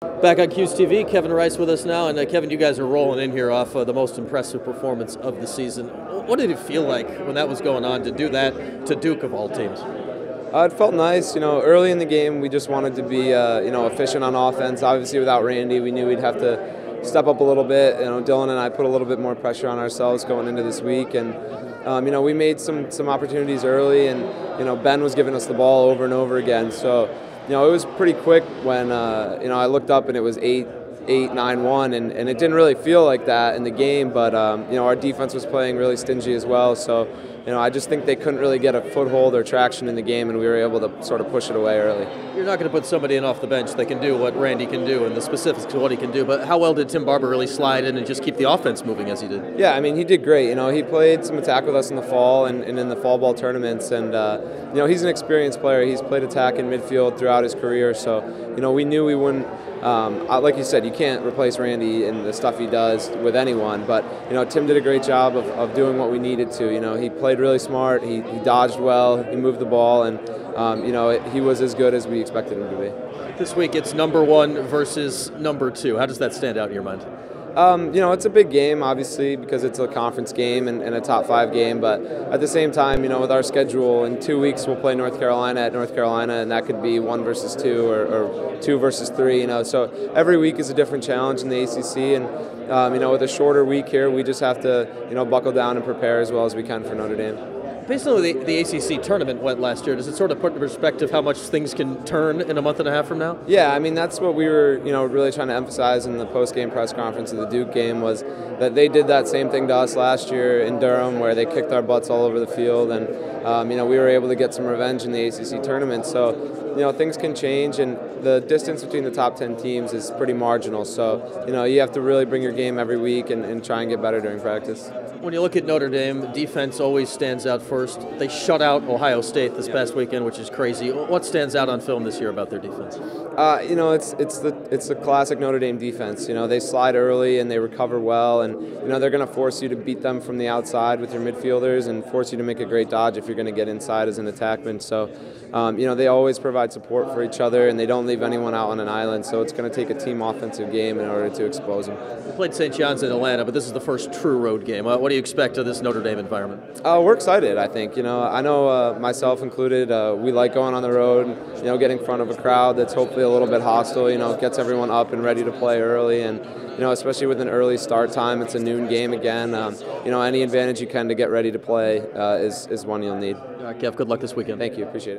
Back on Q's TV, Kevin Rice with us now, and Kevin, you guys are rolling in here off the most impressive performance of the season. What did it feel like when that was going on to do that to Duke of all teams? It felt nice. Early in the game, we just wanted to be, efficient on offense. Obviously, without Randy, we knew we'd have to step up a little bit. Dylan and I put a little bit more pressure on ourselves going into this week, and we made some opportunities early, and Ben was giving us the ball over and over again. So, it was pretty quick when I looked up and it was 8-9-1, and it didn't really feel like that in the game. But our defense was playing really stingy as well. So, I just think they couldn't really get a foothold or traction in the game, and we were able to sort of push it away early. You're not going to put somebody in off the bench that can do what Randy can do and the specifics of what he can do, but how well did Tim Barber really slide in and just keep the offense moving as he did? Yeah, he did great. He played some attack with us in the fall and in the fall ball tournaments, and he's an experienced player. He's played attack in midfield throughout his career, so we knew we wouldn't. Like you said, you can't replace Randy and the stuff he does with anyone, but Tim did a great job of doing what we needed to. He played really smart, he dodged well, he moved the ball, and he was as good as we expected him to be. This week it's number 1 versus number 2. How does that stand out in your mind? It's a big game, obviously, because it's a conference game and a top 5 game. But at the same time, with our schedule, in 2 weeks we'll play North Carolina at North Carolina, and that could be 1 versus 2 or 2 versus 3. So every week is a different challenge in the ACC, and with a shorter week here, we just have to buckle down and prepare as well as we can for Notre Dame. Based on the ACC tournament went last year, does it sort of put into perspective how much things can turn in a month and a half from now? Yeah, that's what we were really trying to emphasize in the post-game press conference of the Duke game, was that they did that same thing to us last year in Durham, where they kicked our butts all over the field, and we were able to get some revenge in the ACC tournament. So things can change, and the distance between the top 10 teams is pretty marginal. So you have to really bring your game every week and try and get better during practice. When you look at Notre Dame, defense always stands out first. They shut out Ohio State this past weekend, which is crazy. What stands out on film this year about their defense? It's the classic Notre Dame defense. They slide early and they recover well, and they're going to force you to beat them from the outside with your midfielders and force you to make a great dodge if you're going to get inside as an attackman. So, they always provide support for each other, and they don't leave anyone out on an island. So it's going to take a team offensive game in order to expose them. We played St. John's in Atlanta, but this is the first true road game. What do you expect of this Notre Dame environment? We're excited, I think. I know myself included, we like going on the road, getting in front of a crowd that's hopefully a little bit hostile, gets everyone up and ready to play early, and especially with an early start time, it's a noon game again. Any advantage you can to get ready to play is one you'll need. Kev, good luck this weekend. Thank you, appreciate it.